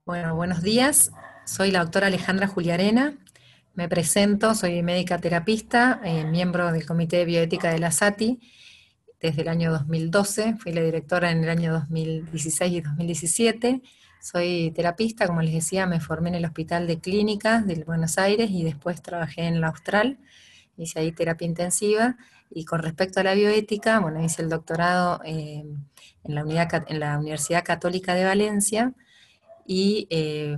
Bueno, buenos días. Soy la doctora Alejandra Juliarena. Me presento, soy médica terapista, miembro del Comité de Bioética de la SATI desde el año 2012. Fui la directora en el año 2016 y 2017. Soy terapista, como les decía, me formé en el Hospital de Clínicas de Buenos Aires y después trabajé en la Austral. Hice ahí terapia intensiva. Y con respecto a la bioética, bueno, hice el doctorado en la Universidad Católica de Valencia y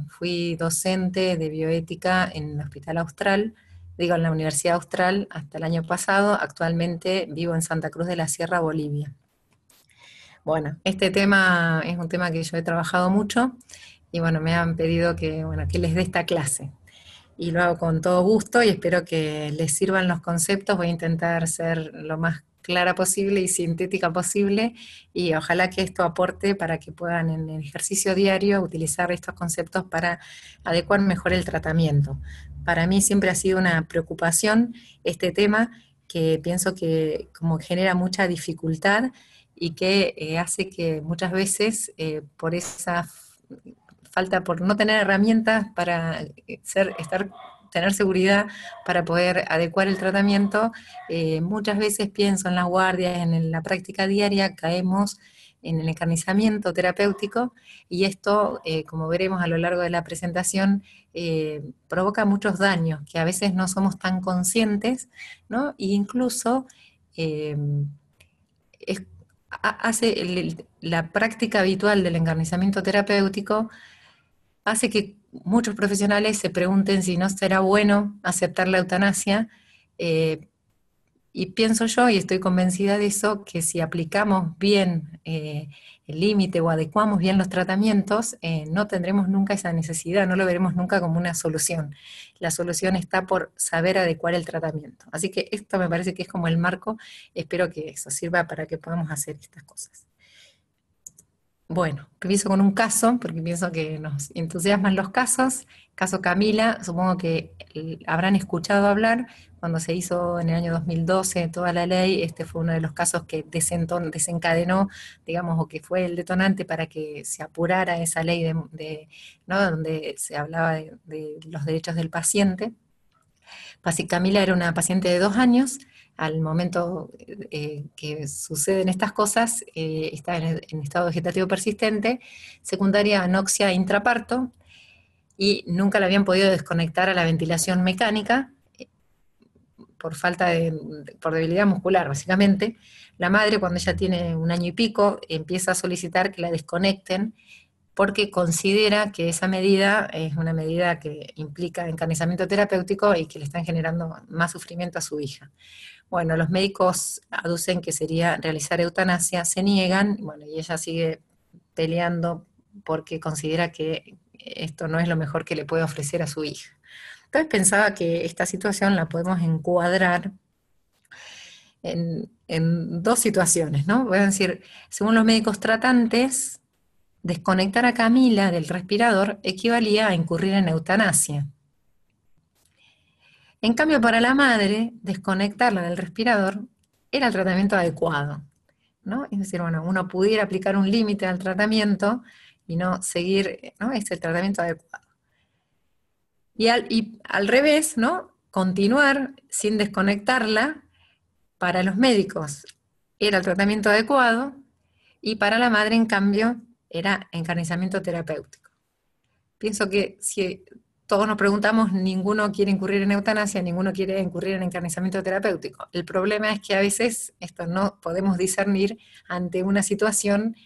fui docente de bioética en el Hospital Austral, digo, en la Universidad Austral hasta el año pasado. Actualmente vivo en Santa Cruz de la Sierra, Bolivia. Bueno, este tema es un tema que yo he trabajado mucho y bueno, me han pedido que les dé esta clase. Y lo hago con todo gusto y espero que les sirvan los conceptos. Voy a intentar ser lo más clara posible y sintética posible, y ojalá que esto aporte para que puedan en el ejercicio diario utilizar estos conceptos para adecuar mejor el tratamiento. Para mí siempre ha sido una preocupación este tema, que pienso que como genera mucha dificultad y que hace que muchas veces por esa falta, por no tener herramientas para tener seguridad para poder adecuar el tratamiento, muchas veces pienso en las guardias, en la práctica diaria, caemos en el encarnizamiento terapéutico, y esto, como veremos a lo largo de la presentación, provoca muchos daños que a veces no somos tan conscientes, ¿no? E incluso eh, es, hace la práctica habitual del encarnizamiento terapéutico hace que muchos profesionales se pregunten si no será bueno aceptar la eutanasia, eh, y pienso yo, y estoy convencida de eso, que si aplicamos bien el límite o adecuamos bien los tratamientos, no tendremos nunca esa necesidad, no lo veremos nunca como una solución. La solución está por saber adecuar el tratamiento. Así que esto me parece que es como el marco. Espero que eso sirva para que podamos hacer estas cosas. Bueno, empiezo con un caso, porque pienso que nos entusiasman los casos. Caso Camila, supongo que habrán escuchado hablar cuando se hizo en el año 2012 toda la ley. Este fue uno de los casos que desencadenó, digamos, o que fue el detonante para que se apurara esa ley ¿no? Donde se hablaba de los derechos del paciente. Camila era una paciente de 2 años. Al momento que suceden estas cosas, está en estado vegetativo persistente, secundaria anoxia intraparto, y nunca la habían podido desconectar a la ventilación mecánica por debilidad muscular, básicamente. La madre, cuando ella tiene 1 año y pico, empieza a solicitar que la desconecten porque considera que esa medida es una medida que implica encarnizamiento terapéutico y que le están generando más sufrimiento a su hija. Bueno, los médicos aducen que sería realizar eutanasia, se niegan, bueno, y ella sigue peleando porque considera que esto no es lo mejor que le puede ofrecer a su hija. Entonces pensaba que esta situación la podemos encuadrar en dos situaciones, ¿no? Voy a decir, según los médicos tratantes, desconectar a Camila del respirador equivalía a incurrir en eutanasia. En cambio, para la madre, desconectarla del respirador era el tratamiento adecuado, ¿no? Es decir, bueno, uno pudiera aplicar un límite al tratamiento y no seguir, ¿no? Es el tratamiento adecuado. Y al revés, ¿no? Continuar sin desconectarla, para los médicos era el tratamiento adecuado, y para la madre, en cambio, era encarnizamiento terapéutico. Pienso que si todos nos preguntamos, ninguno quiere incurrir en eutanasia, ninguno quiere incurrir en encarnizamiento terapéutico. El problema es que a veces esto no podemos discernir ante una situación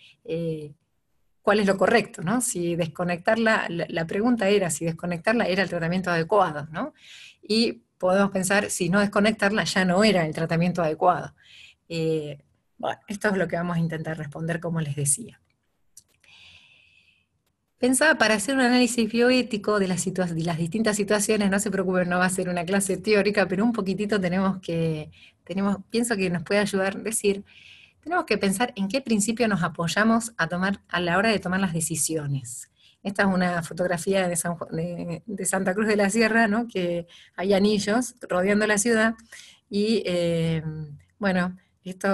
cuál es lo correcto, ¿no? Si desconectarla, la pregunta era si desconectarla era el tratamiento adecuado, ¿no? Y podemos pensar, si no desconectarla ya no era el tratamiento adecuado. Bueno, esto es lo que vamos a intentar responder, como les decía. Pensaba para hacer un análisis bioético de las distintas situaciones. No se preocupen, no va a ser una clase teórica, pero un poquitito pienso que nos puede ayudar a decir, tenemos que pensar en qué principio nos apoyamos a la hora de tomar las decisiones. Esta es una fotografía de Santa Cruz de la Sierra, ¿no? Que hay anillos rodeando la ciudad, y bueno,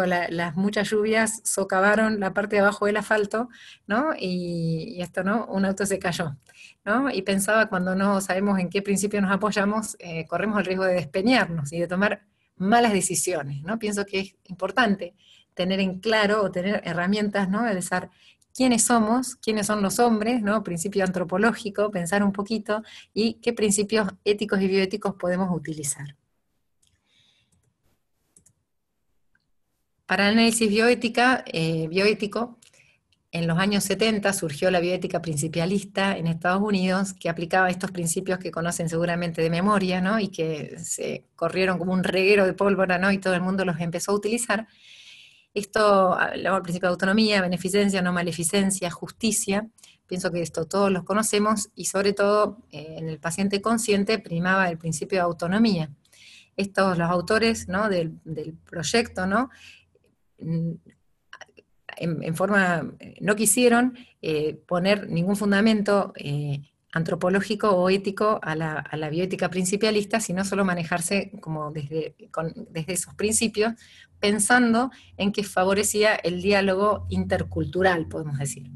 las muchas lluvias socavaron la parte de abajo del asfalto, ¿no? Y esto, ¿no? Un auto se cayó, ¿no? Y pensaba, cuando no sabemos en qué principio nos apoyamos, corremos el riesgo de despeñarnos y de tomar malas decisiones, ¿no? Pienso que es importante tener en claro o tener herramientas, ¿no? De saber quiénes somos, quiénes son los hombres, ¿no? Principio antropológico, pensar un poquito, y qué principios éticos y bioéticos podemos utilizar. Para el análisis bioético, en los años 70 surgió la bioética principialista en Estados Unidos, que aplicaba estos principios que conocen seguramente de memoria, ¿no? Y que se corrieron como un reguero de pólvora, ¿no? Y todo el mundo los empezó a utilizar. Esto hablaba al principio de autonomía, beneficencia, no maleficencia, justicia. Pienso que esto todos los conocemos, y sobre todo en el paciente consciente primaba el principio de autonomía. Los autores, ¿no? del proyecto, ¿no? En forma, no quisieron poner ningún fundamento antropológico o ético a la bioética principialista, sino solo manejarse como desde esos principios, pensando en que favorecía el diálogo intercultural, podemos decir.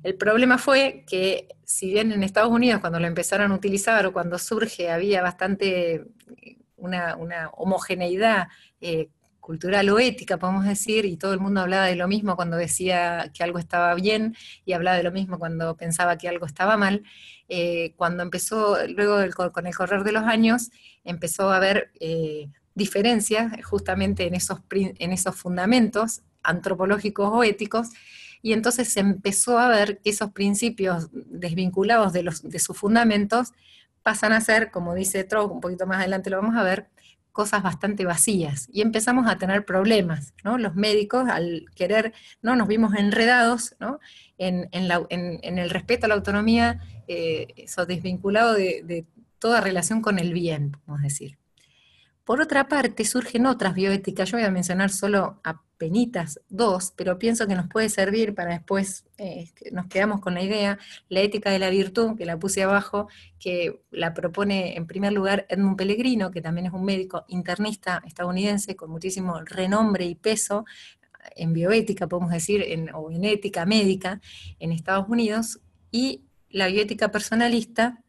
El problema fue que, si bien en Estados Unidos, cuando lo empezaron a utilizar o cuando surge, había bastante una homogeneidad cultural o ética, podemos decir, y todo el mundo hablaba de lo mismo cuando decía que algo estaba bien, y hablaba de lo mismo cuando pensaba que algo estaba mal. Cuando empezó, luego con el correr de los años, empezó a haber diferencias justamente en esos fundamentos antropológicos o éticos, y entonces se empezó a ver que esos principios desvinculados de sus fundamentos pasan a ser, como dice Trost, un poquito más adelante lo vamos a ver, cosas bastante vacías, y empezamos a tener problemas, ¿no? Los médicos, al querer, ¿no? Nos vimos enredados, ¿no? en el respeto a la autonomía, eso desvinculado de toda relación con el bien, podemos decir. Por otra parte, surgen otras bioéticas. Yo voy a mencionar solo apenitas dos, pero pienso que nos puede servir para después, nos quedamos con la idea. La ética de la virtud, que la puse abajo, que la propone en primer lugar Edmund Pellegrino, que también es un médico internista estadounidense con muchísimo renombre y peso en bioética, podemos decir, o en ética médica en Estados Unidos, y la bioética personalista,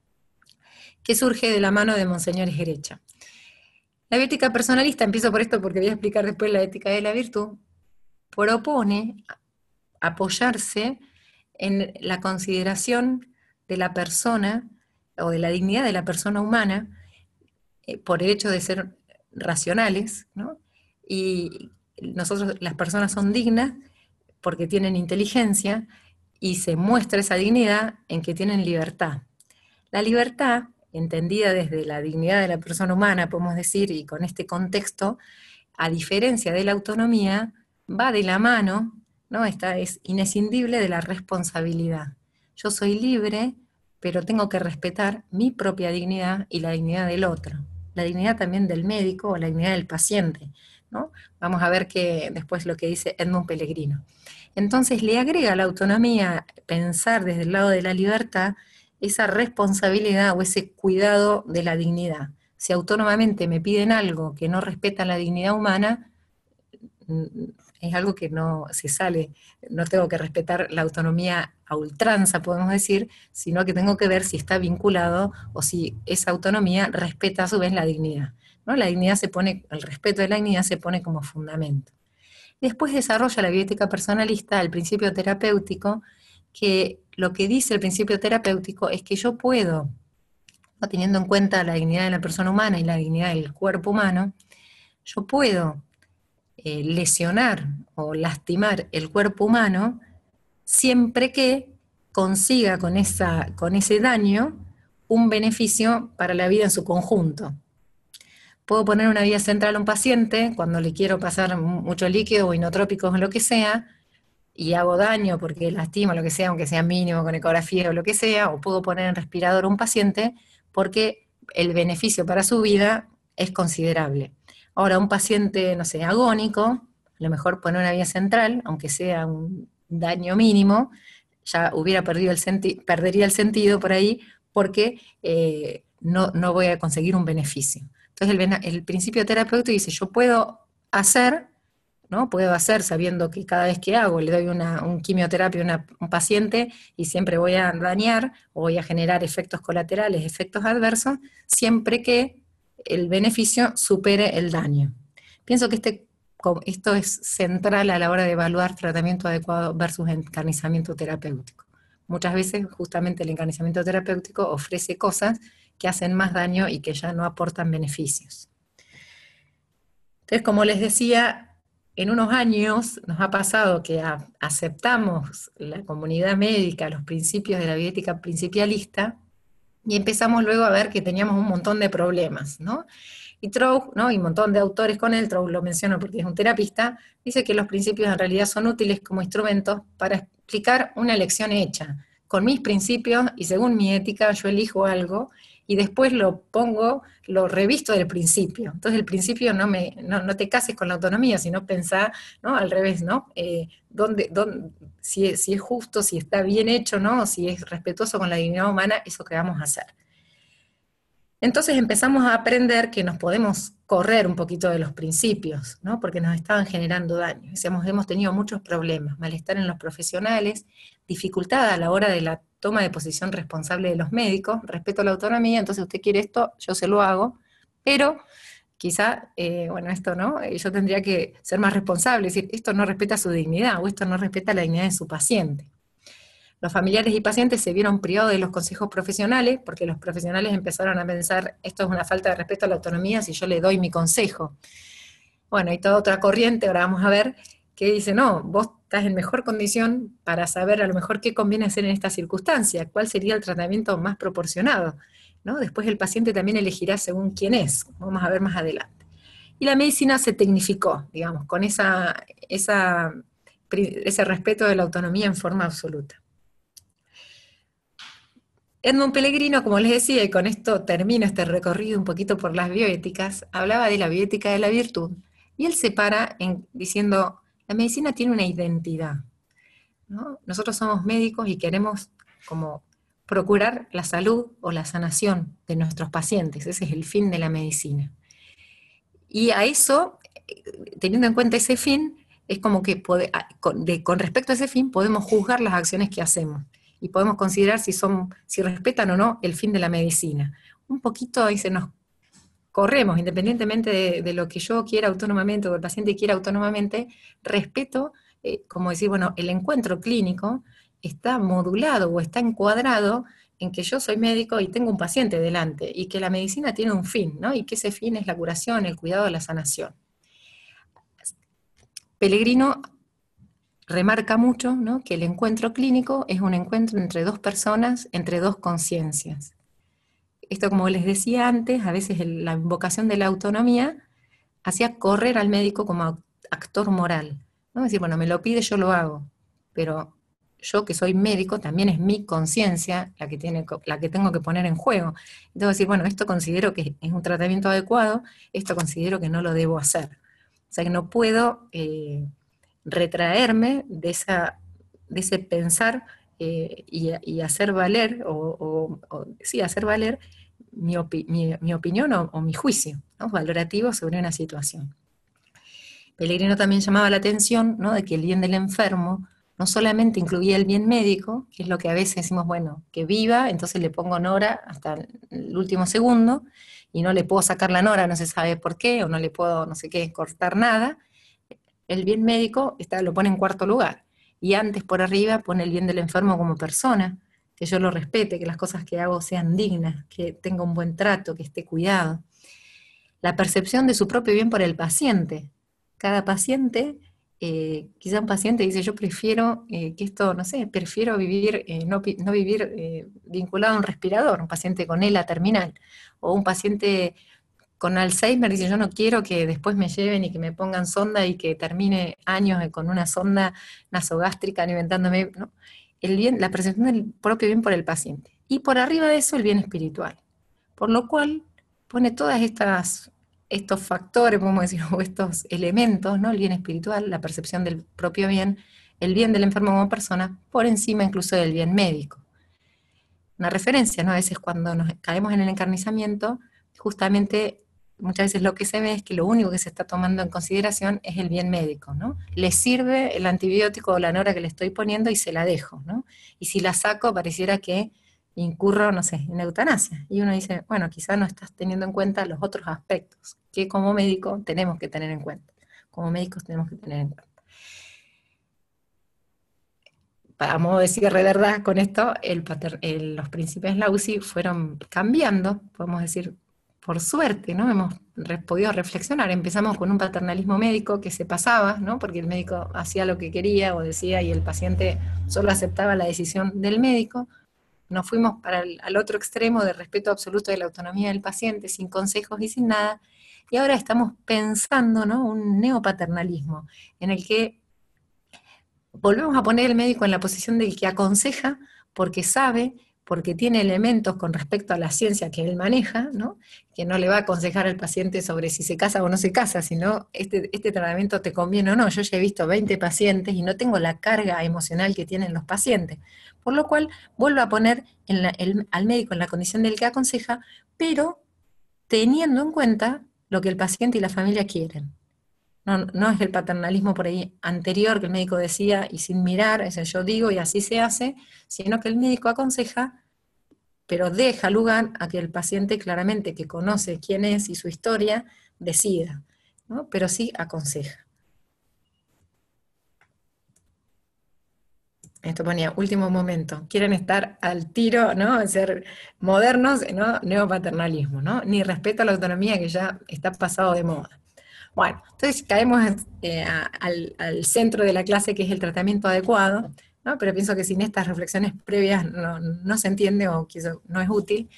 que surge de la mano de Monseñor Egerecha. La bioética personalista, empiezo por esto porque voy a explicar después la ética de la virtud, propone apoyarse en la consideración de la persona o de la dignidad de la persona humana por el hecho de ser racionales, ¿no? Y nosotros, las personas son dignas porque tienen inteligencia, y se muestra esa dignidad en que tienen libertad. La libertad, entendida desde la dignidad de la persona humana, podemos decir, y con este contexto, a diferencia de la autonomía, va de la mano, ¿no? Esta es inescindible de la responsabilidad. Yo soy libre, pero tengo que respetar mi propia dignidad y la dignidad del otro. La dignidad también del médico o la dignidad del paciente, ¿no? Vamos a ver después lo que dice Edmund Pellegrino. Entonces le agrega a la autonomía, pensar desde el lado de la libertad, esa responsabilidad o ese cuidado de la dignidad. Si autónomamente me piden algo que no respeta la dignidad humana, es algo que no se sale, no tengo que respetar la autonomía a ultranza, podemos decir, sino que tengo que ver si está vinculado o si esa autonomía respeta a su vez la dignidad, ¿no? La dignidad el respeto de la dignidad se pone como fundamento. Después desarrolla la bioética personalista el principio terapéutico, que lo que dice el principio terapéutico es que yo puedo, ¿no? Teniendo en cuenta la dignidad de la persona humana y la dignidad del cuerpo humano, yo puedo lesionar o lastimar el cuerpo humano siempre que consiga con ese daño un beneficio para la vida en su conjunto. Puedo poner una vía central a un paciente cuando le quiero pasar mucho líquido o inotrópicos o lo que sea, y hago daño porque lastimo lo que sea, aunque sea mínimo, con ecografía o lo que sea, o puedo poner en respirador a un paciente porque el beneficio para su vida es considerable. Ahora, un paciente, no sé, agónico, a lo mejor poner una vía central, aunque sea un daño mínimo, ya perdería el sentido por ahí, porque no voy a conseguir un beneficio. Entonces el principio terapéutico dice, yo puedo hacer ¿no? Puedo hacer sabiendo que cada vez que hago le doy un quimioterapia a un paciente y siempre voy a dañar o voy a generar efectos colaterales, efectos adversos, siempre que el beneficio supere el daño. Pienso que esto es central a la hora de evaluar tratamiento adecuado versus encarnizamiento terapéutico. Muchas veces justamente el encarnizamiento terapéutico ofrece cosas que hacen más daño y que ya no aportan beneficios. Entonces, como les decía, en unos años nos ha pasado que aceptamos la comunidad médica, los principios de la bioética principialista, y empezamos luego a ver que teníamos un montón de problemas, ¿no? Y Trout, ¿no? Y un montón de autores con él, Trout lo menciono porque es un terapista, dice que los principios en realidad son útiles como instrumentos para explicar una elección hecha. Con mis principios y según mi ética yo elijo algo y después lo pongo, lo revisto del principio. Entonces el principio no te cases con la autonomía, sino pensá, ¿no? Al revés, ¿no? Si es justo, si está bien hecho, ¿no? Si es respetuoso con la dignidad humana, eso que vamos a hacer. Entonces empezamos a aprender que nos podemos correr un poquito de los principios, ¿no? Porque nos estaban generando daño. Hemos tenido muchos problemas, malestar en los profesionales, dificultad a la hora de la toma de posición responsable de los médicos, respeto a la autonomía, entonces usted quiere esto, yo se lo hago, pero quizá, bueno, esto no, yo tendría que ser más responsable, es decir, esto no respeta su dignidad o esto no respeta la dignidad de su paciente. Los familiares y pacientes se vieron privados de los consejos profesionales, porque los profesionales empezaron a pensar, esto es una falta de respeto a la autonomía si yo le doy mi consejo. Bueno, hay toda otra corriente, ahora vamos a ver, que dice, no, vos estás en mejor condición para saber a lo mejor qué conviene hacer en esta circunstancia, cuál sería el tratamiento más proporcionado, ¿no? Después el paciente también elegirá según quién es, vamos a ver más adelante. Y la medicina se tecnificó, digamos, con ese respeto de la autonomía en forma absoluta. Edmund Pellegrino, como les decía, y con esto termino este recorrido un poquito por las bioéticas, hablaba de la bioética de la virtud, y él se para diciendo, la medicina tiene una identidad, ¿no? Nosotros somos médicos y queremos como procurar la salud o la sanación de nuestros pacientes, ese es el fin de la medicina. Y a eso, teniendo en cuenta ese fin, es como que con respecto a ese fin podemos juzgar las acciones que hacemos y podemos considerar si respetan o no el fin de la medicina. Un poquito ahí nos corremos, independientemente de lo que yo quiera autónomamente o el paciente quiera autónomamente, respeto, como decir, bueno, el encuentro clínico está modulado o está encuadrado en que yo soy médico y tengo un paciente delante, y que la medicina tiene un fin, ¿no? Y que ese fin es la curación, el cuidado, la sanación. Pellegrino remarca mucho, ¿no?, que el encuentro clínico es un encuentro entre dos personas, entre dos conciencias. Esto, como les decía antes, a veces la invocación de la autonomía hacía correr al médico como actor moral, ¿no? Es decir, bueno, me lo pide, yo lo hago, pero yo que soy médico, también es mi conciencia la que tengo que poner en juego. Entonces decir, bueno, esto considero que es un tratamiento adecuado, esto considero que no lo debo hacer. O sea que no puedo retraerme de ese pensar y hacer valer, sí, hacer valer mi opinión o mi juicio, ¿no?, valorativo sobre una situación. Pellegrino también llamaba la atención, ¿no?, de que el bien del enfermo no solamente incluía el bien médico, que es lo que a veces decimos, bueno, que viva, entonces le pongo nora hasta el último segundo, y no le puedo sacar la nora, no se sabe por qué, o no le puedo, no sé qué, cortar nada. El bien médico lo pone en cuarto lugar, y antes por arriba pone el bien del enfermo como persona, que yo lo respete, que las cosas que hago sean dignas, que tenga un buen trato, que esté cuidado. La percepción de su propio bien por el paciente. Cada paciente, quizá un paciente dice, yo prefiero que esto, no sé, prefiero vivir, no vivir vinculado a un respirador, un paciente con ELA terminal, o un paciente con Alzheimer dice, yo no quiero que después me lleven y que me pongan sonda y que termine años con una sonda nasogástrica alimentándome, ¿no? La percepción del propio bien por el paciente. Y por arriba de eso el bien espiritual. Por lo cual pone todas estos factores, podemos decir, o estos elementos, ¿no?, el bien espiritual, la percepción del propio bien, el bien del enfermo como persona, por encima incluso del bien médico. Una referencia, ¿no? A veces cuando nos caemos en el encarnizamiento, justamente muchas veces lo que se ve es que lo único que se está tomando en consideración es el bien médico, ¿no? Le sirve el antibiótico o la nora que le estoy poniendo y se la dejo, ¿no? Y si la saco, pareciera que incurro, no sé, en eutanasia. Y uno dice, bueno, quizás no estás teniendo en cuenta los otros aspectos que como médico tenemos que tener en cuenta. Como médicos tenemos que tener en cuenta. A modo de cierre, ¿verdad? Con esto, los príncipes Lausi fueron cambiando, podemos decir, por suerte, ¿no? Hemos podido reflexionar. Empezamos con un paternalismo médico que se pasaba, ¿no? Porque el médico hacía lo que quería o decía y el paciente solo aceptaba la decisión del médico. Nos fuimos al otro extremo de respeto absoluto de la autonomía del paciente, sin consejos y sin nada. Y ahora estamos pensando, ¿no? Un neopaternalismo en el que volvemos a poner el médico en la posición del que aconseja porque sabe, porque tiene elementos con respecto a la ciencia que él maneja, ¿no? Que no le va a aconsejar al paciente sobre si se casa o no se casa, sino este tratamiento te conviene o no. Yo ya he visto 20 pacientes y no tengo la carga emocional que tienen los pacientes. Por lo cual, vuelvo a poner al médico en la condición del que aconseja, pero teniendo en cuenta lo que el paciente y la familia quieren. No, no es el paternalismo por ahí anterior que el médico decía y sin mirar, es el yo digo y así se hace, sino que el médico aconseja, pero deja lugar a que el paciente claramente que conoce quién es y su historia, decida, ¿no? Pero sí aconseja. Esto ponía, último momento, quieren estar al tiro, ¿no? Ser modernos, ¿no? Neopaternalismo, ¿no? Ni respeto a la autonomía que ya está pasado de moda. Bueno, entonces caemos al centro de la clase, que es el tratamiento adecuado, ¿no? Pero pienso que sin estas reflexiones previas no se entiende o que eso no es útil.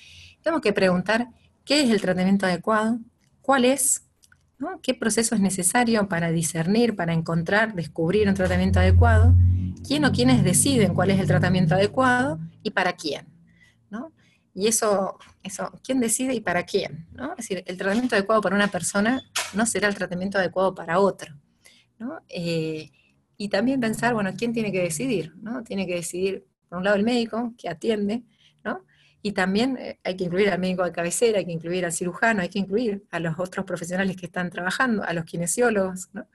Tenemos que preguntar qué es el tratamiento adecuado, cuál es, ¿no? ¿Qué proceso es necesario para discernir, para encontrar, descubrir un tratamiento adecuado? ¿Quién o quiénes deciden cuál es el tratamiento adecuado y para quién? ¿No? Y ¿quién decide y para quién? ¿No? Es decir, el tratamiento adecuado para una persona no será el tratamiento adecuado para otro, ¿no? Y también pensar, bueno, ¿quién tiene que decidir? ¿No? Tiene que decidir, por un lado, el médico que atiende, ¿no? Y también hay que incluir al médico de cabecera, hay que incluir al cirujano, hay que incluir a los otros profesionales que están trabajando, a los kinesiólogos, ¿no?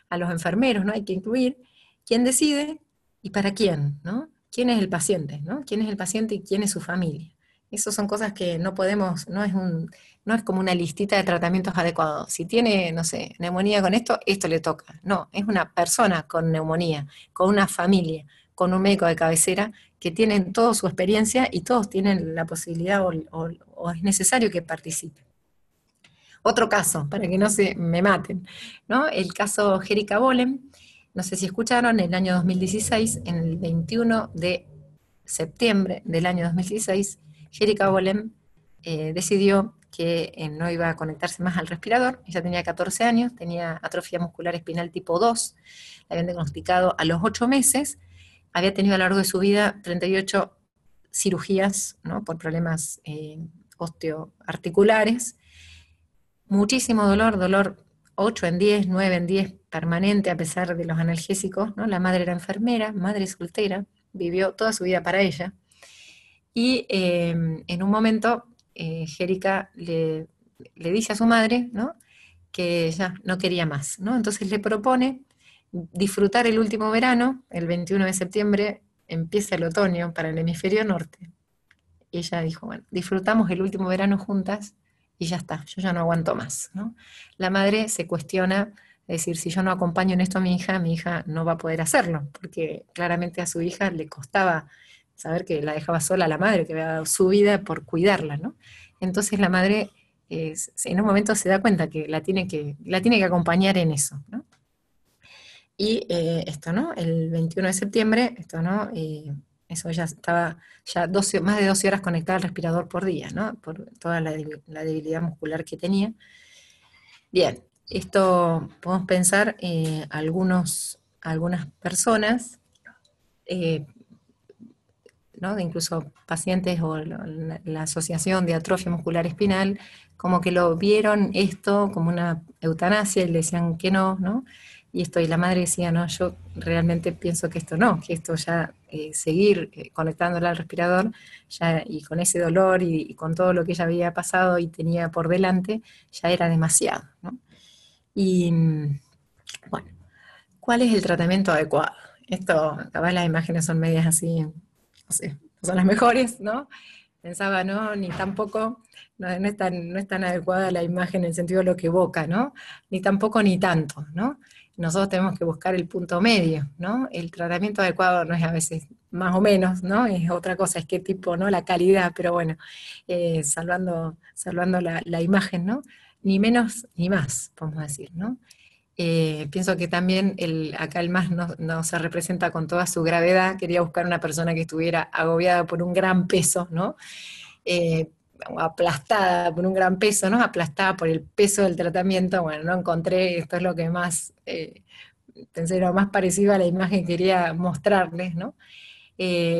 A los enfermeros, ¿no? Hay que incluir quién decide y para quién, ¿no? ¿Quién es el paciente, ¿no? ¿Quién es el paciente y quién es su familia? Esas son cosas que no podemos, no es como una listita de tratamientos adecuados. Si tiene, no sé, neumonía con esto le toca. No, es una persona con neumonía, con una familia, con un médico de cabecera, que tienen toda su experiencia y todos tienen la posibilidad o es necesario que participen. Otro caso, para que no se me maten, ¿no? El caso Jerica Bolem, no sé si escucharon, en el año 2016, en el 21 de septiembre del año 2016, Jerica Bolem decidió que no iba a conectarse más al respirador. Ella tenía 14 años, tenía atrofia muscular espinal tipo 2, la habían diagnosticado a los 8 meses, había tenido a lo largo de su vida 38 cirugías, ¿no? Por problemas osteoarticulares, muchísimo dolor 8 en 10, 9 en 10, permanente a pesar de los analgésicos, ¿no? La madre era enfermera, madre soltera, vivió toda su vida para ella, y en un momento Jerica le dice a su madre, ¿no? Que ya no quería más, ¿no? Entonces le propone disfrutar el último verano, el 21 de septiembre empieza el otoño para el hemisferio norte, y ella dijo, bueno, disfrutamos el último verano juntas y ya está, yo ya no aguanto más, ¿no? La madre se cuestiona, es decir, si yo no acompaño en esto a mi hija no va a poder hacerlo, porque claramente a su hija le costaba saber que la dejaba sola la madre, que había dado su vida por cuidarla, ¿no? Entonces la madre en un momento se da cuenta que la tiene que acompañar en eso, ¿no? Y esto, ¿no? El 21 de septiembre, esto, ¿no? Eso ya estaba más de 12 horas conectada al respirador por día, ¿no? Por toda la debilidad muscular que tenía. Bien, esto podemos pensar algunas personas, eh, ¿no? De incluso pacientes o la Asociación de Atrofia Muscular Espinal, como que lo vieron esto como una eutanasia y le decían que no, ¿no? y la madre decía, no, yo realmente pienso que esto no, que esto ya, seguir conectándola al respirador, ya, y con ese dolor y con todo lo que ella había pasado y tenía por delante, ya era demasiado, ¿no? Y bueno, ¿cuál es el tratamiento adecuado? Esto, capaz las imágenes son medias así, no sé, no son las mejores, ¿no? Pensaba, no, ni tampoco, no es tan adecuada la imagen en el sentido de lo que evoca, ¿no? Ni tampoco ni tanto, ¿no? Nosotros tenemos que buscar el punto medio, ¿no? El tratamiento adecuado no es a veces más o menos, ¿no? Es otra cosa, es qué tipo, ¿no? La calidad, pero bueno, salvando la imagen, ¿no? Ni menos ni más, podemos decir, ¿no? Pienso que también acá el más no se representa con toda su gravedad. Quería buscar una persona que estuviera agobiada por un gran peso, ¿no? Eh, o aplastada por un gran peso, ¿no? Aplastada por el peso del tratamiento. Bueno, no encontré, esto es lo que más, pensé, lo más parecido a la imagen que quería mostrarles, ¿no?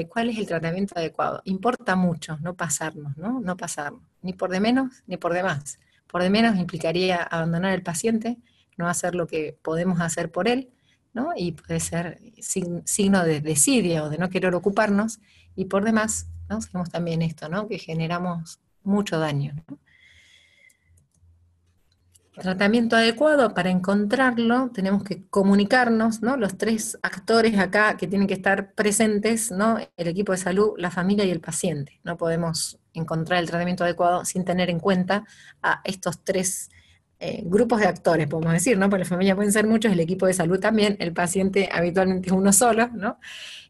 ¿Cuál es el tratamiento adecuado? Importa mucho no pasarnos, ¿no? No pasarnos, ni por de menos ni por de más. Por de menos implicaría abandonar al paciente, no hacer lo que podemos hacer por él, ¿no? Y puede ser signo de desidia o de no querer ocuparnos, y por demás, ¿no? Sabemos también esto, ¿no? Que generamos mucho daño, ¿no? Tratamiento adecuado, para encontrarlo tenemos que comunicarnos, ¿no? Los tres actores acá que tienen que estar presentes, ¿no? El equipo de salud, la familia y el paciente. No podemos encontrar el tratamiento adecuado sin tener en cuenta a estos tres grupos de actores, podemos decir, ¿no? Porque la familia pueden ser muchos, el equipo de salud también, el paciente habitualmente es uno solo, ¿no?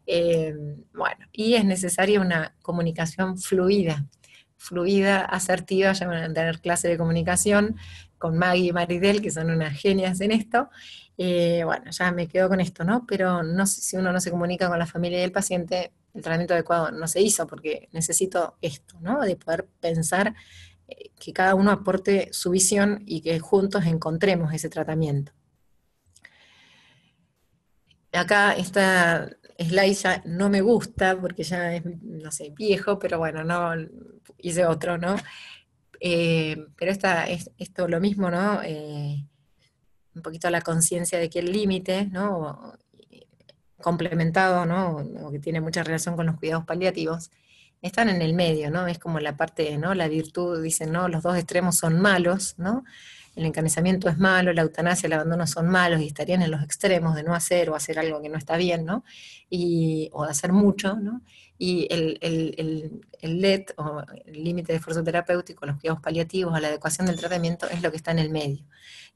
Eh, bueno, y es necesaria una comunicación fluida, asertiva. Ya van a tener clase de comunicación con Maggie y Maridel, que son unas genias en esto. Bueno, ya me quedo con esto, ¿no? Pero no sé, si uno no se comunica con la familia y el paciente, el tratamiento adecuado no se hizo, porque necesito esto, ¿no? De poder pensar, que cada uno aporte su visión y que juntos encontremos ese tratamiento. Acá esta slide ya no me gusta porque ya es, no sé, viejo, pero bueno, no hice otro, ¿no? Pero es esto lo mismo, ¿no? Un poquito la conciencia de que el límite, ¿no? Complementado, ¿no? O que tiene mucha relación con los cuidados paliativos, están en el medio, ¿no? Es como la parte, ¿no? La virtud, dicen, ¿no? Los dos extremos son malos, ¿no? El encarnizamiento es malo, la eutanasia, el abandono son malos, y estarían en los extremos de no hacer o hacer algo que no está bien, ¿no? O de hacer mucho, ¿no? Y el LET, o el límite de esfuerzo terapéutico, los cuidados paliativos, o la adecuación del tratamiento, es lo que está en el medio.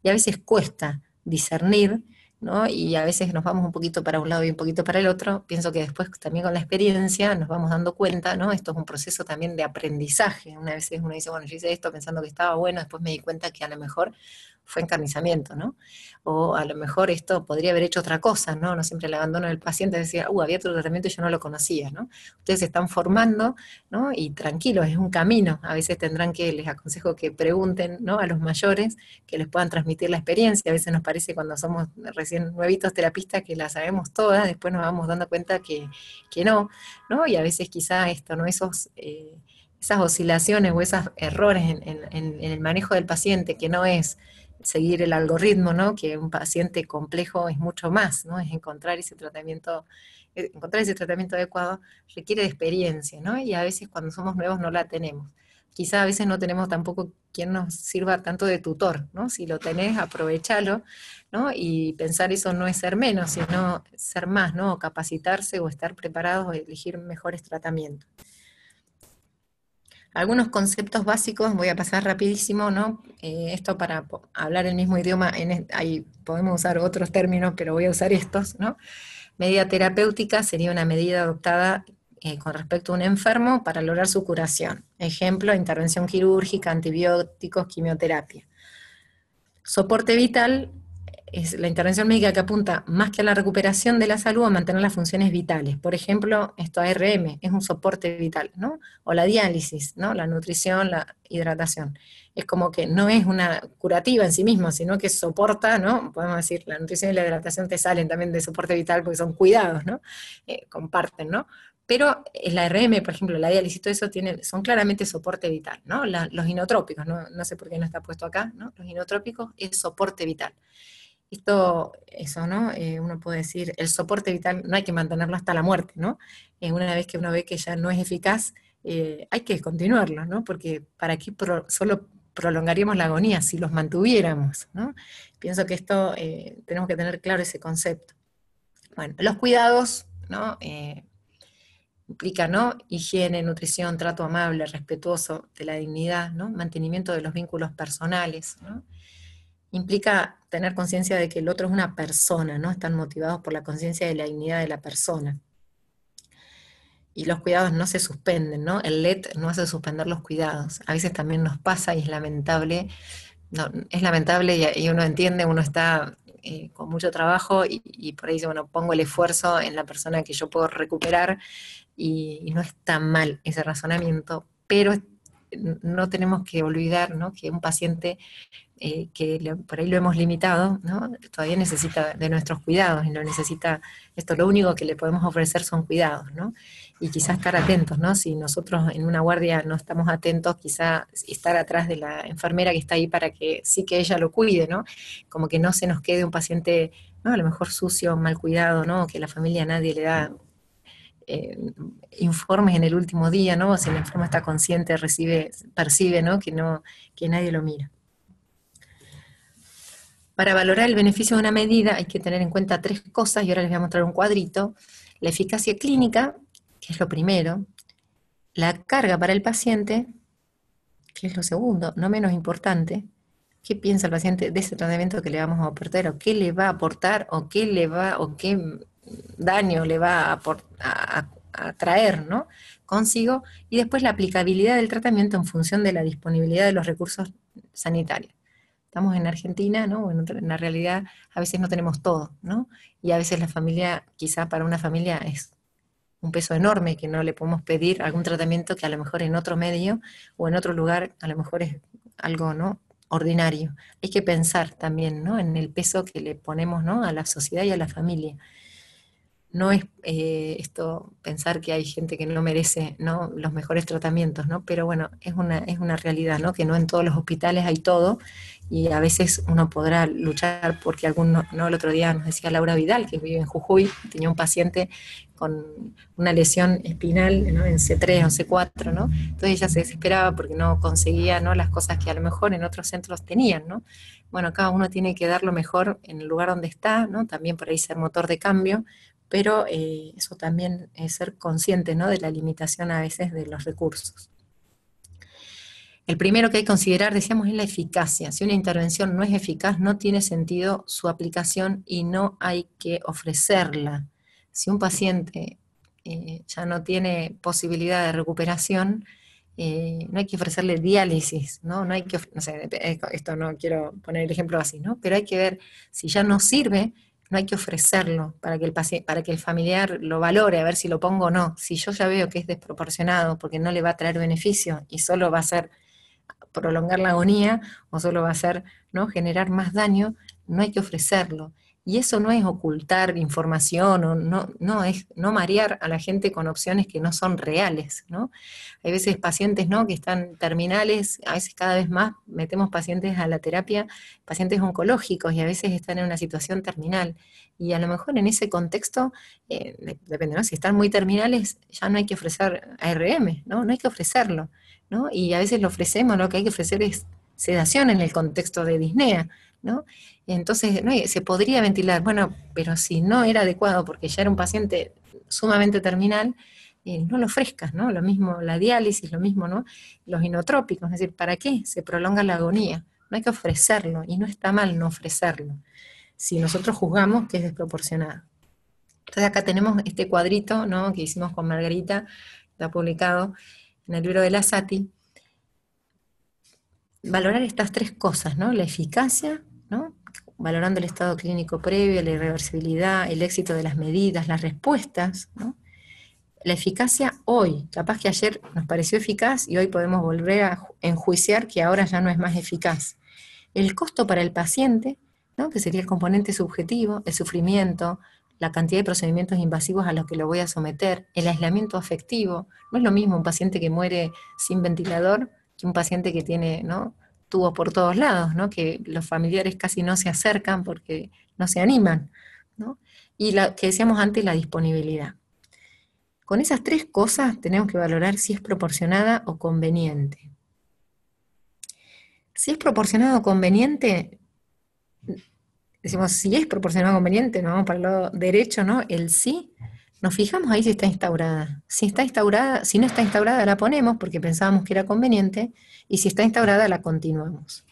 Y a veces cuesta discernir, ¿no? Y a veces nos vamos un poquito para un lado y un poquito para el otro. Pienso que después también con la experiencia nos vamos dando cuenta, ¿no? Esto es un proceso también de aprendizaje. Una vez uno dice, bueno, yo hice esto pensando que estaba bueno, después me di cuenta que a lo mejor fue encarnizamiento, ¿no? O a lo mejor esto podría haber hecho otra cosa, ¿no? No siempre el abandono del paciente, decía, había otro tratamiento y yo no lo conocía, ¿no? Ustedes se están formando, ¿no? Y tranquilos, es un camino. A veces tendrán que, les aconsejo que pregunten, ¿no? A los mayores, que les puedan transmitir la experiencia. A veces nos parece, cuando somos recién nuevitos terapistas, que la sabemos todas, después nos vamos dando cuenta que no, ¿no? Y a veces quizá esto, ¿no? Esas oscilaciones o esos errores en el manejo del paciente, que no es seguir el algoritmo, ¿no? Que un paciente complejo es mucho más, ¿no? Es encontrar ese tratamiento adecuado requiere de experiencia, ¿no? Y a veces cuando somos nuevos no la tenemos. Quizá a veces no tenemos tampoco quien nos sirva tanto de tutor, ¿no? Si lo tenés, aprovechalo, ¿no? Y pensar eso no es ser menos, sino ser más, ¿no? Capacitarse o estar preparados o elegir mejores tratamientos. Algunos conceptos básicos, voy a pasar rapidísimo, ¿no? Esto para hablar el mismo idioma, ahí podemos usar otros términos, pero voy a usar estos, ¿no? Medida terapéutica sería una medida adoptada con respecto a un enfermo para lograr su curación. Ejemplo, intervención quirúrgica, antibióticos, quimioterapia. Soporte vital es la intervención médica que apunta más que a la recuperación de la salud, a mantener las funciones vitales. Por ejemplo, esto ARM es un soporte vital, ¿no? O la diálisis, ¿no? La nutrición, la hidratación. Es como que no es una curativa en sí misma, sino que soporta, ¿no? Podemos decir, la nutrición y la hidratación te salen también de soporte vital porque son cuidados, ¿no? Comparten, ¿no? Pero la RM, por ejemplo, la diálisis, todo eso son claramente soporte vital, ¿no? Los inotrópicos, ¿no? No sé por qué no está puesto acá, ¿no? Los inotrópicos es soporte vital. Eso, ¿no? Uno puede decir, el soporte vital no hay que mantenerlo hasta la muerte, ¿no? Una vez que uno ve que ya no es eficaz, hay que continuarlo, ¿no? Porque ¿para qué solo prolongaríamos la agonía si los mantuviéramos, ¿no? Pienso que esto, tenemos que tener claro ese concepto. Bueno, los cuidados, ¿no? Implica, ¿no? Higiene, nutrición, trato amable, respetuoso de la dignidad, ¿no? Mantenimiento de los vínculos personales, ¿no? Implica tener conciencia de que el otro es una persona, ¿no? Están motivados por la conciencia de la dignidad de la persona. Y los cuidados no se suspenden, ¿no? El LED no hace suspender los cuidados. A veces también nos pasa y es lamentable, no, es lamentable y uno entiende, uno está con mucho trabajo y por ahí dice, bueno, pongo el esfuerzo en la persona que yo puedo recuperar y no está mal ese razonamiento, pero no tenemos que olvidar, ¿no? Que un paciente por ahí lo hemos limitado, ¿no? Todavía necesita de nuestros cuidados y no necesita, esto lo único que le podemos ofrecer son cuidados, ¿no? Y quizás estar atentos, ¿no? Si nosotros en una guardia no estamos atentos, quizás estar atrás de la enfermera que está ahí para que sí que ella lo cuide, ¿no? Como que no se nos quede un paciente, ¿no? A lo mejor sucio, mal cuidado, ¿no? Que la familia a nadie le da eh, informes en el último día, ¿no? Si el enfermo está consciente, percibe, ¿no? Que nadie lo mira. Para valorar el beneficio de una medida hay que tener en cuenta tres cosas, y ahora les voy a mostrar un cuadrito. La eficacia clínica, que es lo primero, la carga para el paciente, que es lo segundo, no menos importante. ¿Qué piensa el paciente de ese tratamiento que le vamos a aportar, o qué le va a aportar, o qué daño le va a traer, ¿no? Consigo? Y después la aplicabilidad del tratamiento en función de la disponibilidad de los recursos sanitarios. Estamos en Argentina, ¿no? En la realidad a veces no tenemos todo, ¿no? Y a veces la familia, quizá para una familia es un peso enorme que no le podemos pedir algún tratamiento que a lo mejor en otro medio o en otro lugar a lo mejor es algo, ¿no? Ordinario. Hay que pensar también, ¿no? En el peso que le ponemos, ¿no? A la sociedad y a la familia. No es esto pensar que hay gente que no merece, ¿no? Los mejores tratamientos, ¿no? Pero bueno, es una realidad, ¿no? Que no en todos los hospitales hay todo y a veces uno podrá luchar porque alguno, ¿no? El otro día nos decía Laura Vidal, que vive en Jujuy, tenía un paciente con una lesión espinal, ¿no? En C3 o C4, ¿no? Entonces ella se desesperaba porque no conseguía, ¿no? Las cosas que a lo mejor en otros centros tenían, ¿no? Bueno, cada uno tiene que dar lo mejor en el lugar donde está, ¿no? También por ahí ser motor de cambio, pero eso también es ser consciente, ¿no? De la limitación a veces de los recursos. El primero que hay que considerar, decíamos, es la eficacia. Si una intervención no es eficaz, no tiene sentido su aplicación y no hay que ofrecerla. Si un paciente ya no tiene posibilidad de recuperación, no hay que ofrecerle diálisis, ¿no? No hay que, no sé, esto no quiero poner el ejemplo así, ¿no? Pero hay que ver si ya no sirve, no hay que ofrecerlo para que para que el familiar lo valore, a ver si lo pongo o no. Si yo ya veo que es desproporcionado porque no le va a traer beneficio y solo va a ser prolongar la agonía o solo va a ser, ¿no? Generar más daño, no hay que ofrecerlo. Y eso no es ocultar información, o no es no marear a la gente con opciones que no son reales, ¿no? Hay veces pacientes, ¿no? Que están terminales, a veces cada vez más metemos pacientes a la terapia, pacientes oncológicos, y a veces están en una situación terminal. Y a lo mejor en ese contexto, depende, ¿no? Si están muy terminales, ya no hay que ofrecer ARM, ¿no? No hay que ofrecerlo, ¿no? Y a veces lo ofrecemos, lo que hay que ofrecer es sedación en el contexto de disnea, ¿no? Entonces, ¿no? Se podría ventilar, bueno, pero si no era adecuado porque ya era un paciente sumamente terminal, no lo ofrezcas, ¿no? Lo mismo la diálisis, lo mismo, ¿no? Los inotrópicos, es decir, ¿para qué se prolonga la agonía? No hay que ofrecerlo, y no está mal no ofrecerlo, si nosotros juzgamos que es desproporcionado. Entonces acá tenemos este cuadrito, ¿no? Que hicimos con Margarita, está publicado en el libro de la Sati. Valorar estas tres cosas, ¿no? La eficacia, ¿no? Valorando el estado clínico previo, la irreversibilidad, el éxito de las medidas, las respuestas, ¿no? La eficacia hoy, capaz que ayer nos pareció eficaz y hoy podemos volver a enjuiciar que ahora ya no es más eficaz. El costo para el paciente, ¿no? Que sería el componente subjetivo, el sufrimiento, la cantidad de procedimientos invasivos a los que lo voy a someter, el aislamiento afectivo. No es lo mismo un paciente que muere sin ventilador que un paciente que tiene, ¿no? estuvo por todos lados, ¿no? Que los familiares casi no se acercan porque no se animan, ¿no? Y la que decíamos antes, la disponibilidad. Con esas tres cosas tenemos que valorar si es proporcionada o conveniente. Si es proporcionado o conveniente, decimos, si es proporcionado o conveniente, nos vamos para el lado derecho, ¿no? El sí, nos fijamos ahí si está instaurada. Si está instaurada, si no está instaurada, la ponemos porque pensábamos que era conveniente, y si está instaurada, la continuamos.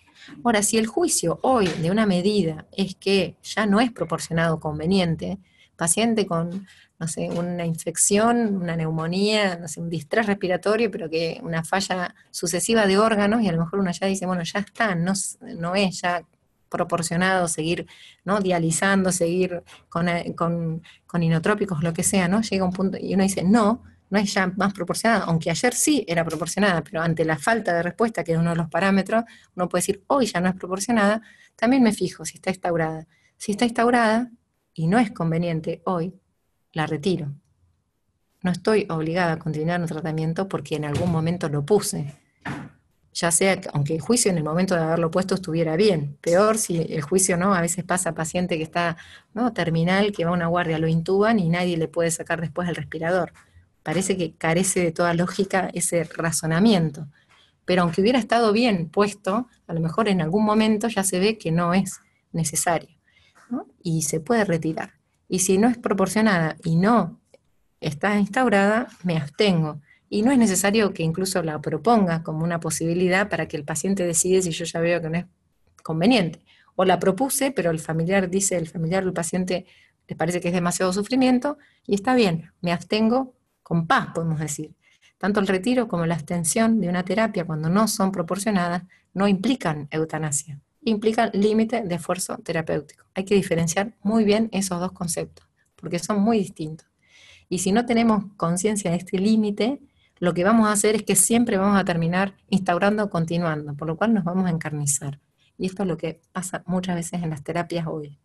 Ahora, si el juicio hoy de una medida es que ya no es proporcionado o conveniente, paciente con, no sé, una infección, una neumonía, no sé, un distrés respiratorio, pero que una falla sucesiva de órganos, y a lo mejor uno ya dice, bueno, ya está, no, no es ya proporcionado seguir, ¿no? Dializando, seguir con inotrópicos, lo que sea, ¿no? Llega un punto y uno dice, no, no es ya más proporcionada, aunque ayer sí era proporcionada, pero ante la falta de respuesta, que es uno de los parámetros, uno puede decir, hoy ya no es proporcionada, también me fijo si está instaurada. Si está instaurada y no es conveniente hoy, la retiro. No estoy obligada a continuar un tratamiento porque en algún momento lo puse. Ya sea, aunque el juicio en el momento de haberlo puesto estuviera bien, peor si el juicio no, a veces pasa paciente que está, ¿no?, terminal, que va a una guardia, lo intuban y nadie le puede sacar después el respirador. Parece que carece de toda lógica ese razonamiento. Pero aunque hubiera estado bien puesto, a lo mejor en algún momento ya se ve que no es necesario, ¿no? Y se puede retirar. Y si no es proporcionada y no está instaurada, me abstengo. Y no es necesario que incluso la proponga como una posibilidad para que el paciente decide si yo ya veo que no es conveniente. O la propuse, pero el familiar dice, el familiar del paciente les parece que es demasiado sufrimiento, y está bien, me abstengo con paz, podemos decir. Tanto el retiro como la abstención de una terapia, cuando no son proporcionadas, no implican eutanasia, implican límite de esfuerzo terapéutico. Hay que diferenciar muy bien esos dos conceptos, porque son muy distintos. Y si no tenemos conciencia de este límite, lo que vamos a hacer es que siempre vamos a terminar instaurando o continuando, por lo cual nos vamos a encarnizar. Y esto es lo que pasa muchas veces en las terapias hoy.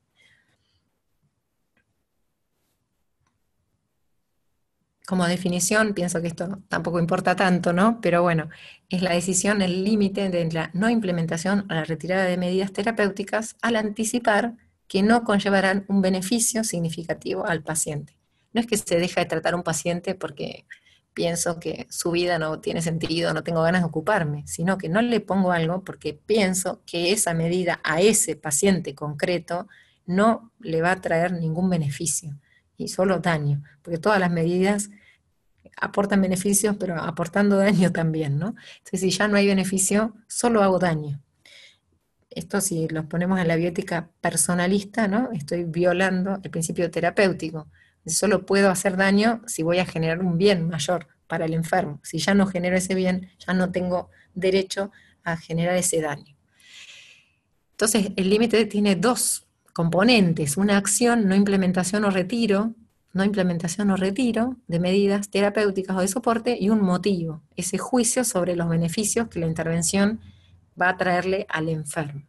Como definición, pienso que esto tampoco importa tanto, ¿no? Pero bueno, es la decisión, el límite de la no implementación o la retirada de medidas terapéuticas al anticipar que no conllevarán un beneficio significativo al paciente. No es que se deja de tratar a un paciente porque pienso que su vida no tiene sentido, no tengo ganas de ocuparme, sino que no le pongo algo porque pienso que esa medida a ese paciente concreto no le va a traer ningún beneficio y solo daño, porque todas las medidas aportan beneficios, pero aportando daño también, ¿no? Entonces, si ya no hay beneficio, solo hago daño. Esto, si los ponemos en la biótica personalista, ¿no? Estoy violando el principio terapéutico. Solo puedo hacer daño si voy a generar un bien mayor para el enfermo. Si ya no genero ese bien, ya no tengo derecho a generar ese daño. Entonces, el límite tiene dos componentes: una acción, no implementación o retiro, no implementación o retiro de medidas terapéuticas o de soporte, y un motivo, ese juicio sobre los beneficios que la intervención va a traerle al enfermo.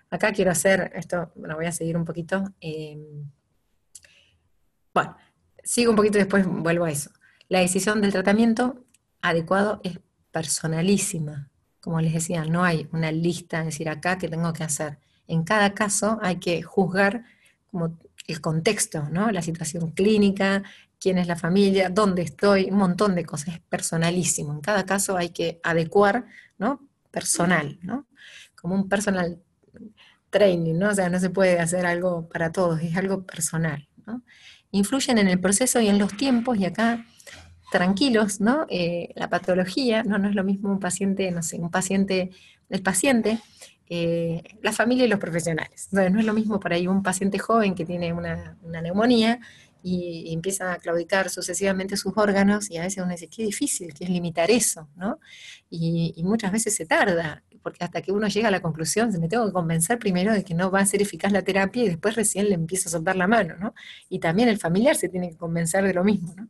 Acá quiero hacer esto, bueno, voy a seguir un poquito. Bueno, sigo un poquito y después vuelvo a eso. La decisión del tratamiento adecuado es personalísima. Como les decía, no hay una lista, es decir, acá qué tengo que hacer. En cada caso hay que juzgar como el contexto, ¿no? La situación clínica, quién es la familia, dónde estoy, un montón de cosas, es personalísimo. En cada caso hay que adecuar, ¿no? Personal, ¿no? Como un personal training, ¿no? O sea, no se puede hacer algo para todos, es algo personal, ¿no? Influyen en el proceso y en los tiempos, y acá tranquilos, ¿no? La patología, ¿no? No es lo mismo un paciente, no sé, un paciente, el paciente, la familia y los profesionales. Entonces, no es lo mismo por ahí un paciente joven que tiene una neumonía y empieza a claudicar sucesivamente sus órganos, y a veces uno dice, qué difícil que es limitar eso, ¿no? Y muchas veces se tarda, porque hasta que uno llega a la conclusión, me tengo que convencer primero de que no va a ser eficaz la terapia, y después recién le empiezo a soltar la mano, ¿no? Y también el familiar se tiene que convencer de lo mismo, ¿no?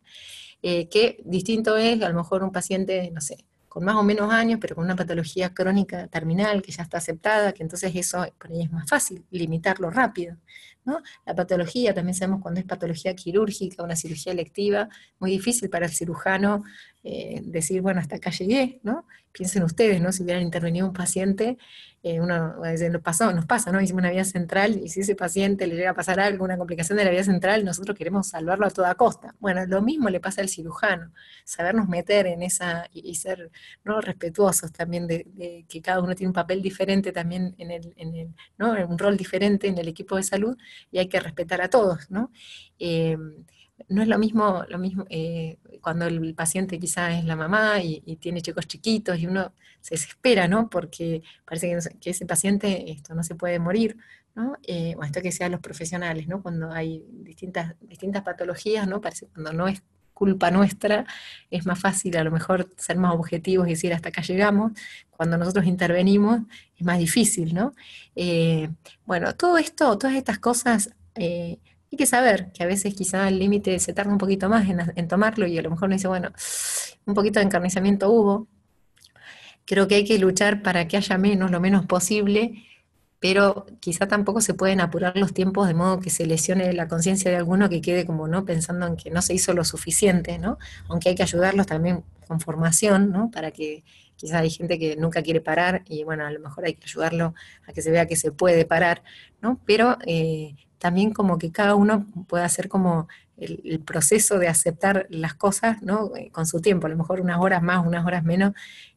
Que distinto es a lo mejor un paciente, no sé, con más o menos años, pero con una patología crónica terminal que ya está aceptada, que entonces eso por ahí es más fácil, limitarlo rápido. ¿no? La patología, también sabemos cuando es patología quirúrgica, una cirugía electiva, muy difícil para el cirujano decir, bueno, hasta acá llegué, ¿no? Piensen ustedes, ¿no? Si hubieran intervenido un paciente, uno a veces nos pasa, ¿no? Hicimos una vía central y si ese paciente le llega a pasar algo, una complicación de la vía central, nosotros queremos salvarlo a toda costa. Bueno, lo mismo le pasa al cirujano, sabernos meter en esa y ser, ¿no?, respetuosos también de que cada uno tiene un papel diferente también ¿no?, un rol diferente en el equipo de salud y hay que respetar a todos, ¿no? No es lo mismo cuando el paciente quizá es la mamá y tiene chicos chiquitos y uno se desespera, ¿no? Porque parece que ese paciente esto no se puede morir, ¿no? O esto que sean los profesionales, ¿no? Cuando hay distintas patologías, ¿no? Parece que cuando no es culpa nuestra, es más fácil a lo mejor ser más objetivos y decir hasta acá llegamos. Cuando nosotros intervenimos es más difícil, ¿no? Bueno, todo esto, todas estas cosas, hay que saber que a veces quizá el límite se tarda un poquito más en tomarlo y a lo mejor uno dice, bueno, un poquito de encarnizamiento hubo, creo que hay que luchar para que haya menos, lo menos posible, pero quizá tampoco se pueden apurar los tiempos de modo que se lesione la conciencia de alguno que quede como no pensando en que no se hizo lo suficiente, ¿no? Aunque hay que ayudarlos también con formación, ¿no? Para que quizá hay gente que nunca quiere parar y bueno, a lo mejor hay que ayudarlo a que se vea que se puede parar, ¿no? Pero también como que cada uno pueda hacer como el proceso de aceptar las cosas, ¿no? Con su tiempo, a lo mejor unas horas más, unas horas menos,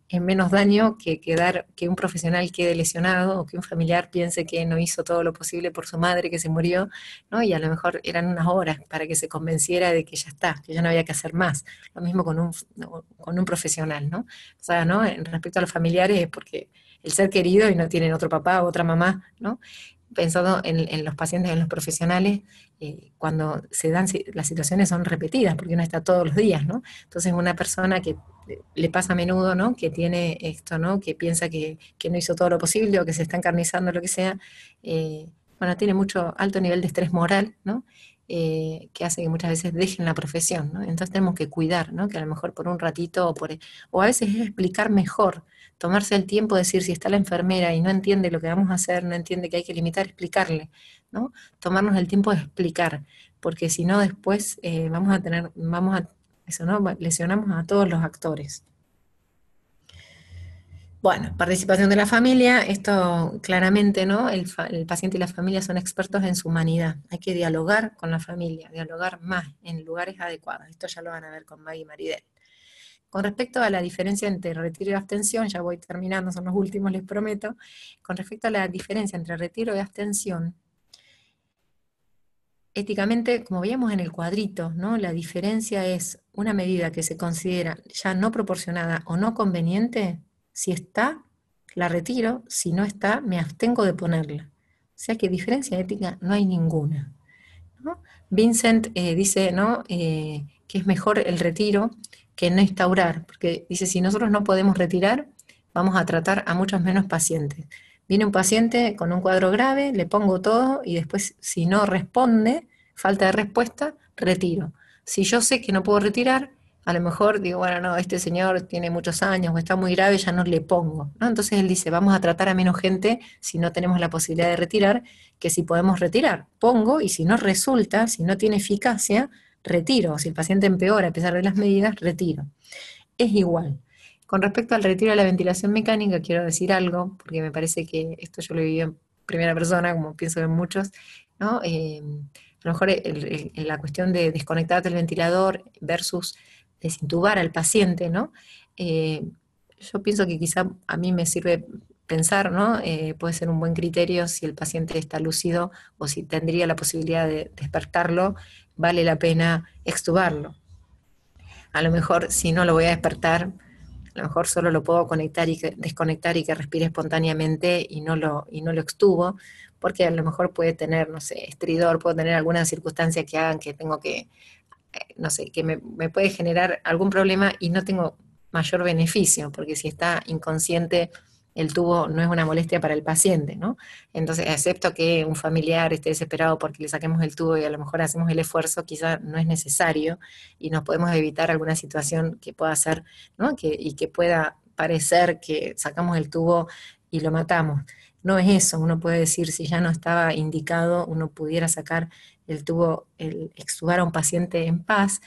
es menos daño que un profesional quede lesionado o que un familiar piense que no hizo todo lo posible por su madre que se murió, ¿no? Y a lo mejor eran unas horas para que se convenciera de que ya está, que ya no había que hacer más. Lo mismo con un profesional, ¿no? O sea, ¿no? En respecto a los familiares es porque el ser querido y no tienen otro papá o otra mamá, ¿no? Pensando en los pacientes, en los profesionales, cuando se dan, las situaciones son repetidas, porque uno está todos los días, ¿no? Entonces una persona que le pasa a menudo, ¿no? Que tiene esto, ¿no? Que piensa que no hizo todo lo posible o que se está encarnizando, lo que sea, bueno, tiene mucho alto nivel de estrés moral, ¿no? Que hace que muchas veces dejen la profesión, ¿no? Entonces tenemos que cuidar, ¿no? Que a lo mejor por un ratito o a veces es explicar mejor, tomarse el tiempo de decir si está la enfermera y no entiende lo que vamos a hacer, no entiende que hay que limitar, explicarle, ¿no? Tomarnos el tiempo de explicar, porque si no después eso, ¿no? Lesionamos a todos los actores. Bueno, participación de la familia, esto claramente, ¿no? El paciente y la familia son expertos en su humanidad. Hay que dialogar con la familia, dialogar más en lugares adecuados. Esto ya lo van a ver con Maggie y Maridel. Con respecto a la diferencia entre retiro y abstención, ya voy terminando, son los últimos, les prometo. Con respecto a la diferencia entre retiro y abstención, éticamente, como veíamos en el cuadrito, ¿no? La diferencia es una medida que se considera ya no proporcionada o no conveniente. Si está, la retiro; si no está, me abstengo de ponerla. O sea que diferencia ética no hay ninguna, ¿no? Vincent dice, ¿no? Que es mejor el retiro que no instaurar, porque dice, si nosotros no podemos retirar, vamos a tratar a muchos menos pacientes. Viene un paciente con un cuadro grave, le pongo todo y después si no responde, falta de respuesta, retiro. Si yo sé que no puedo retirar, a lo mejor digo, bueno, no, este señor tiene muchos años o está muy grave, ya no le pongo, ¿no? Entonces él dice, vamos a tratar a menos gente si no tenemos la posibilidad de retirar, que si podemos retirar. Pongo y si no resulta, si no tiene eficacia, retiro. Si el paciente empeora a pesar de las medidas, retiro. Es igual. Con respecto al retiro de la ventilación mecánica, quiero decir algo, porque me parece que esto yo lo viví en primera persona, como pienso en muchos, ¿no? A lo mejor la cuestión de desconectar del ventilador versus desintubar al paciente, ¿no? Eh, yo pienso que quizá a mí me sirve pensar, ¿no? Puede ser un buen criterio si el paciente está lúcido o si tendría la posibilidad de despertarlo, vale la pena extubarlo. A lo mejor si no lo voy a despertar, a lo mejor solo lo puedo conectar y desconectar y que respire espontáneamente y no lo extubo, porque a lo mejor puede tener, no sé, estridor, puedo tener alguna circunstancia que hagan que tengo que, no sé, que me puede generar algún problema y no tengo mayor beneficio, porque si está inconsciente, el tubo no es una molestia para el paciente, ¿no? Entonces, excepto que un familiar esté desesperado porque le saquemos el tubo y a lo mejor hacemos el esfuerzo, quizá no es necesario y nos podemos evitar alguna situación que pueda ser, ¿no? Y que pueda parecer que sacamos el tubo y lo matamos. no es eso. Uno puede decir, si ya no estaba indicado, uno pudiera sacar el tubo, el extubar a un paciente en paz,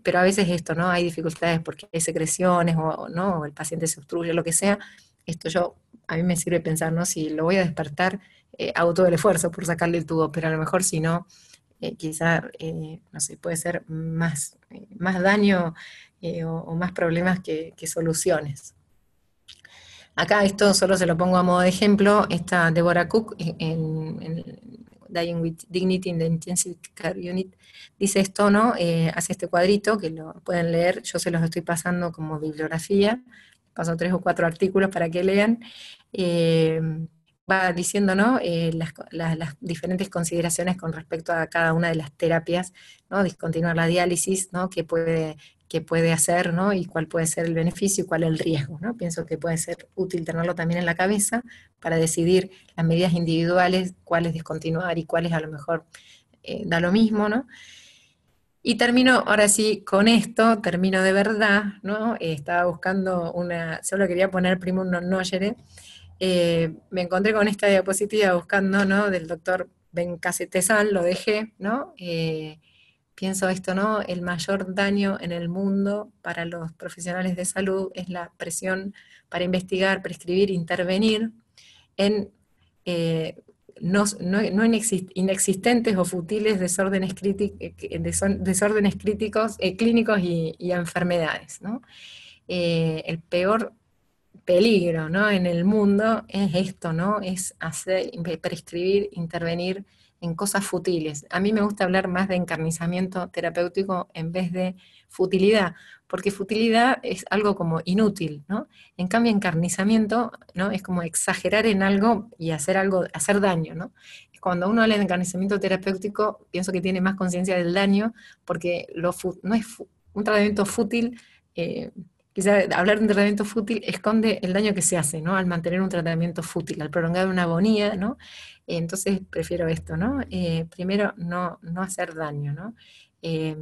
pero a veces esto, ¿no? Hay dificultades porque hay secreciones o, ¿no? O el paciente se obstruye, lo que sea. Esto a mí me sirve pensar, ¿no? Si lo voy a despertar, hago todo el esfuerzo por sacarle el tubo, pero a lo mejor si no, quizá, no sé, puede ser más daño o más problemas que soluciones. Acá esto solo se lo pongo a modo de ejemplo, esta Deborah Cook en Dying with Dignity in the Intensive Care Unit dice esto, ¿no? Hace este cuadrito que lo pueden leer, yo se los estoy pasando como bibliografía, paso 3 o 4 artículos para que lean. Eh, Va diciendo, ¿no? Las diferentes consideraciones con respecto a cada una de las terapias, ¿no? Discontinuar la diálisis, ¿no? Que puede hacer, ¿no? Y cuál puede ser el beneficio y cuál el riesgo, ¿no? Pienso que puede ser útil tenerlo también en la cabeza para decidir las medidas individuales, cuáles discontinuar y cuáles a lo mejor da lo mismo, ¿no? Y termino, ahora sí, con esto, termino de verdad, ¿no? Estaba buscando solo quería poner Primum non nocere, me encontré con esta diapositiva buscando, ¿no? Del doctor Bencassetesal, lo dejé, ¿no? Pienso esto, ¿no? El mayor daño en el mundo para los profesionales de salud es la presión para investigar, prescribir, intervenir en no inexistentes o futiles desórdenes críticos, clínicos y enfermedades, ¿no? El peor peligro, ¿no? En el mundo es esto, ¿no? Es prescribir, intervenir en cosas futiles. A mí me gusta hablar más de encarnizamiento terapéutico en vez de futilidad, porque futilidad es algo como inútil, ¿no? En cambio, encarnizamiento, ¿no? Es como exagerar en algo y hacer daño, ¿no? Cuando uno habla de encarnizamiento terapéutico, pienso que tiene más conciencia del daño, porque no es un tratamiento fútil. Quizá hablar de un tratamiento fútil esconde el daño que se hace, ¿no? Al mantener un tratamiento fútil, al prolongar una agonía, ¿no? Entonces prefiero esto, ¿no? Primero, no hacer daño, ¿no? Eh,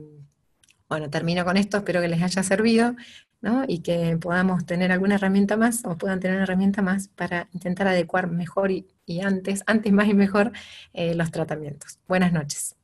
bueno, termino con esto, espero que les haya servido, ¿no? Y que podamos tener alguna herramienta más, o puedan tener una herramienta más para intentar adecuar mejor y antes más y mejor los tratamientos. Buenas noches.